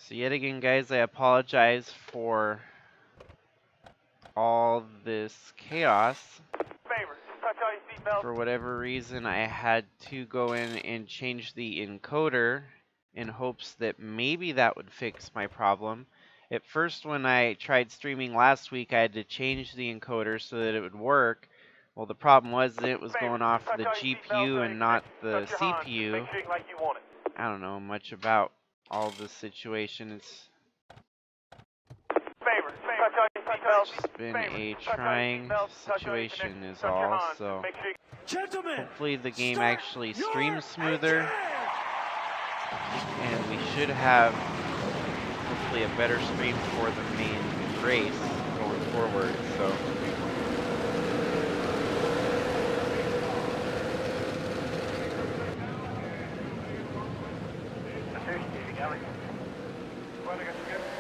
So yet again, guys, I apologize for all this chaos. For whatever reason, I had to go in and change the encoder in hopes that maybe that would fix my problem. At first, when I tried streaming last week, I had to change the encoder so that it would work. Well, the problem was that it was going off the GPU and not the CPU. I don't know much about all this situation. It's just been a trying situation is all, so hopefully the game actually streams smoother, and we should have hopefully a better stream for the main race going forward. So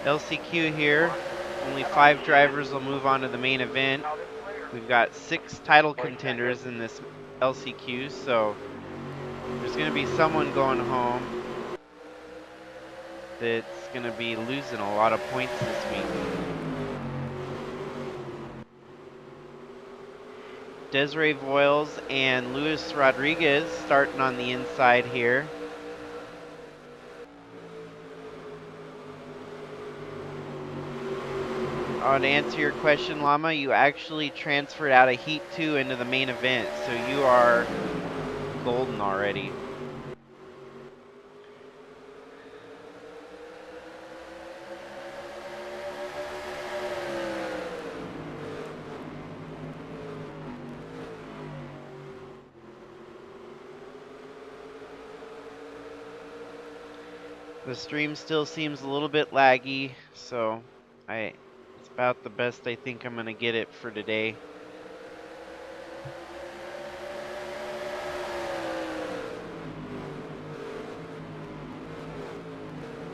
LCQ here, only 5 drivers will move on to the main event. We've got 6 title contenders in this LCQ, so there's going to be someone going home that's going to be losing a lot of points this week. Desiree Voiles and Luis Rodriguez starting on the inside here. To answer your question, Llama, you actually transferred out of Heat 2 into the main event, so you are golden already. The stream still seems a little bit laggy, so it's about the best I think I'm going to get it for today.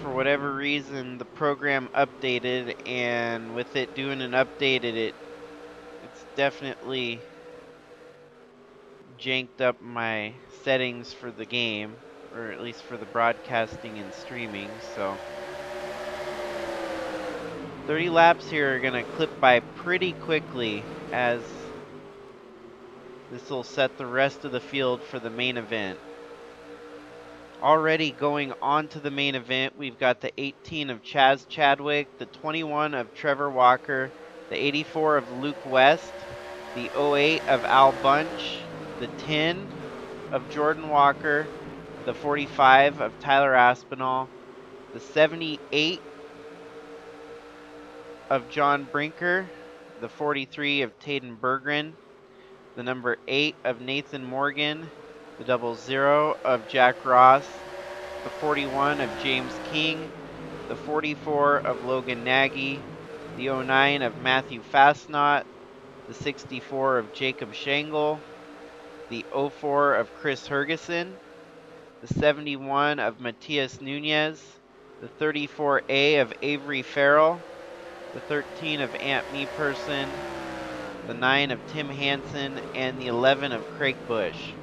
For whatever reason, the program updated, and with it doing an update, it's definitely janked up my settings for the game, or at least for the broadcasting and streaming. So 30 laps here are going to clip by pretty quickly, as this will set the rest of the field for the main event. Already going on to the main event, we've got the 18 of Chaz Chadwick, the 21 of Trevor Walker, the 84 of Luke West, the 08 of Al Bunch, the 10 of Jordan Walker, the 45 of Tyler Aspinall, the 78 of John Brinker, the 43 of Taden Berggren, the number 8 of Nathan Morgan, the 00 of Jack Ross, the 41 of James King, the 44 of Logan Nagy, the 09 of Matthew Fastnot, the 64 of Jacob Shangle, the 04 of Chris Hergeson, the 71 of Matias Nunez, the 34A of Avery Farrell, the 13 of Ant Meperson, the 9 of Tim Hansen, and the 11 of Craig Bush.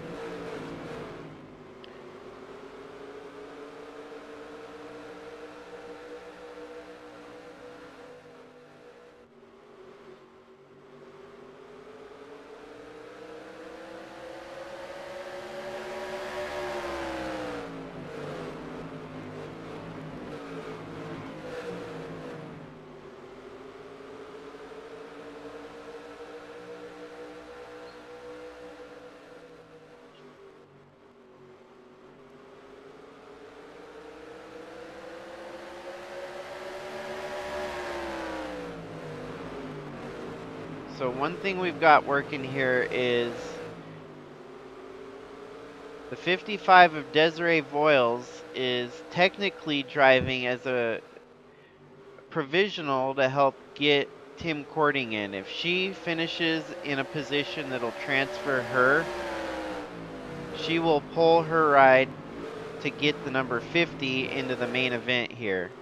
So one thing we've got working here is the 55 of Desiree Voiles is technically driving as a provisional to help get Tim Courting in. If she finishes in a position that'll transfer her, she will pull her ride to get the number 50 into the main event here.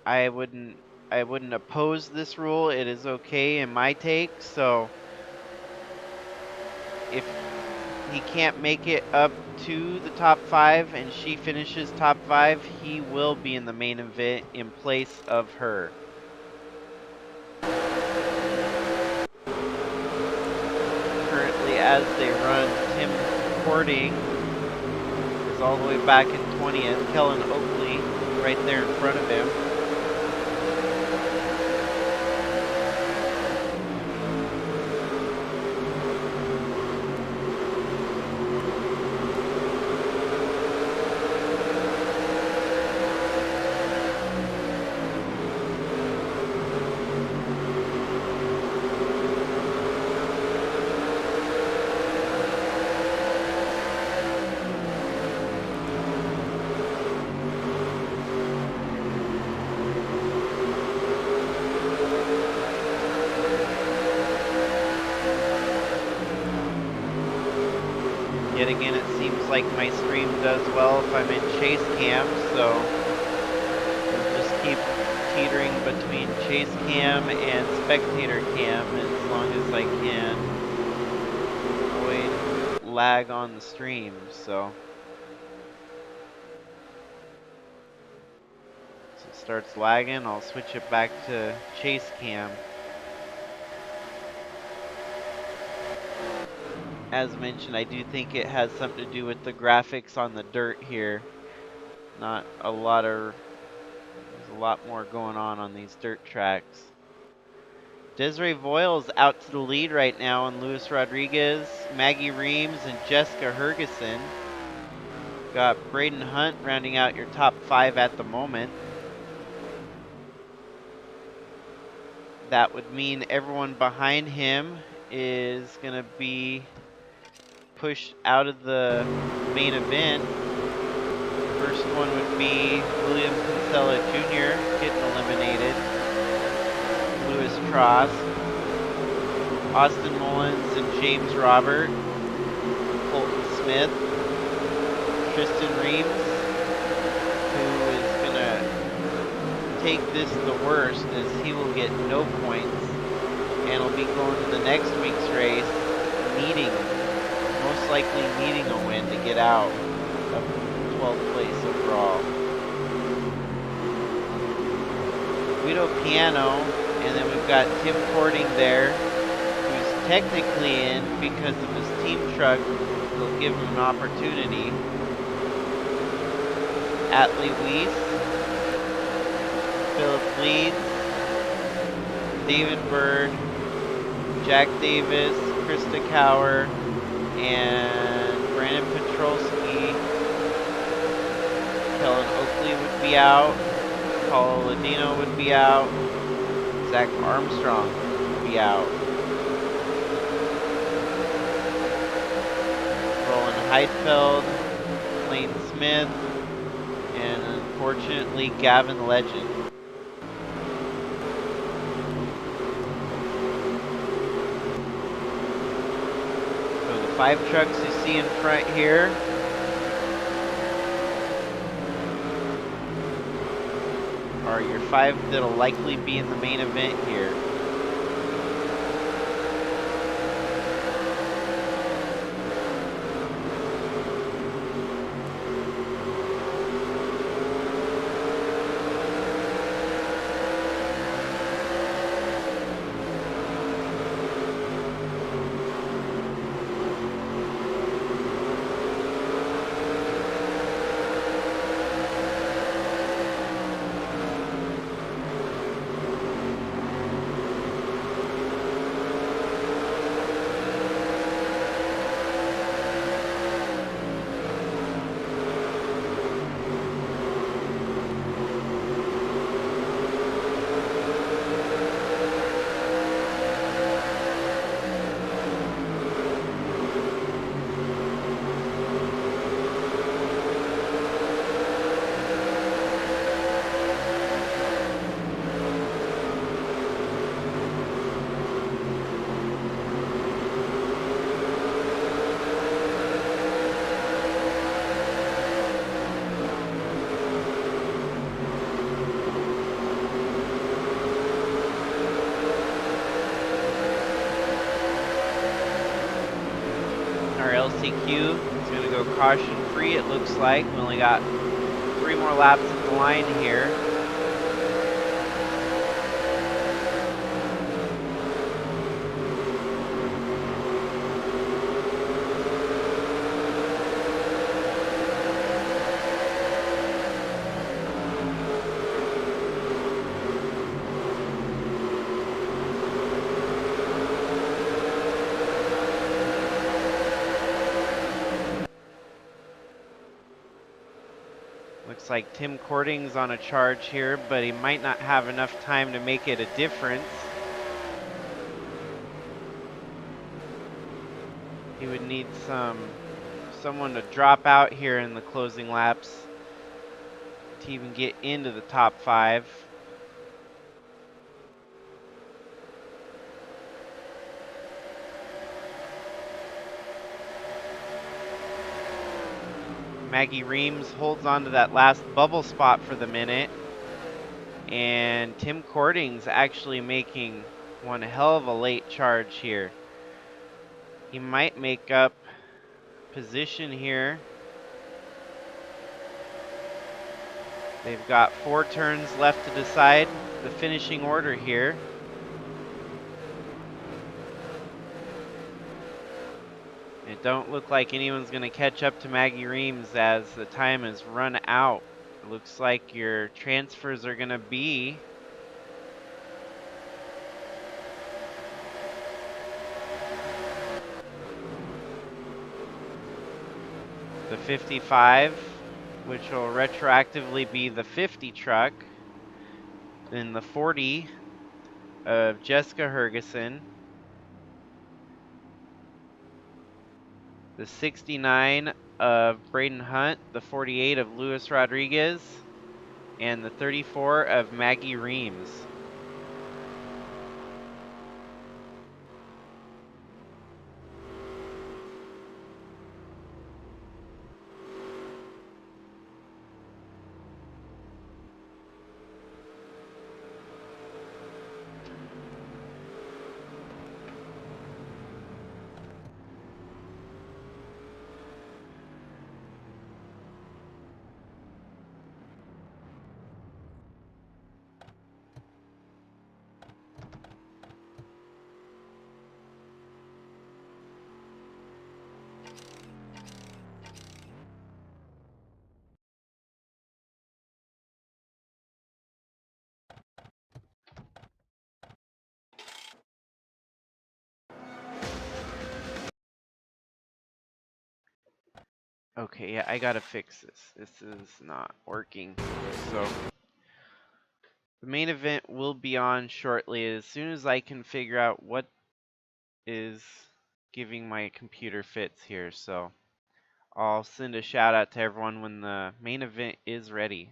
I wouldn't oppose this rule. It is okay in my take. So if he can't make it up to the top 5 and she finishes top 5, he will be in the main event in place of her. Currently, as they run, Tim Cording is all the way back in 20th. Kellen Oakley right there in front of him. Yet again, it seems like my stream does well if I'm in chase cam, so I'll just keep teetering between chase cam and spectator cam as long as I can avoid lag on the stream. So it starts lagging, I'll switch it back to chase cam. As mentioned, I do think it has something to do with the graphics on the dirt here. There's a lot more going on these dirt tracks. Desiree Voiles out to the lead right now on Luis Rodriguez, Maggie Reams, and Jessica Hergeson. Got Braden Hunt rounding out your top 5 at the moment. That would mean everyone behind him is going to be pushed out of the main event. First one would be William Kinsella Jr. getting eliminated. Lewis Cross, Austin Mullins and James Robert, Colton Smith, Tristan Reams, who is going to take this the worst as he will get no points and will be going to the next week's race most likely needing a win to get out of 12th place overall. Guido Piano, and then we've got Tim Cording there, who's technically in because of his team truck. They'll give him an opportunity. Atlee Weiss, Philip Leeds, David Bird, Jack Davis, Krista Cower, and Brandon Petrolsky. Kellen Oakley would be out. Paulo Ladino would be out. Zach Armstrong would be out. Roland Heidfeld, Lane Smith, and unfortunately Gavin Legend. So the 5 trucks you see in front here are your 5 that'll likely be in the main event here. LCQ is going to go caution free, it looks like. We only got 3 more laps at the line here. Looks like Tim Cording's on a charge here, but he might not have enough time to make it a difference. He would need someone to drop out here in the closing laps to even get into the top 5. Maggie Reams holds on to that last bubble spot for the minute. And Tim Cording's actually making one hell of a late charge here. He might make up position here. They've got 4 turns left to decide the finishing order here. It don't look like anyone's going to catch up to Maggie Reams as the time has run out. It looks like your transfers are going to be the 55, which will retroactively be the 50 truck, then the 40 of Jessica Hergeson, the 69 of Braden Hunt, the 48 of Luis Rodriguez, and the 34 of Maggie Reams. Okay, yeah, I gotta fix this. This is not working. So, the main event will be on shortly as soon as I can figure out what is giving my computer fits here. So, I'll send a shout out to everyone when the main event is ready.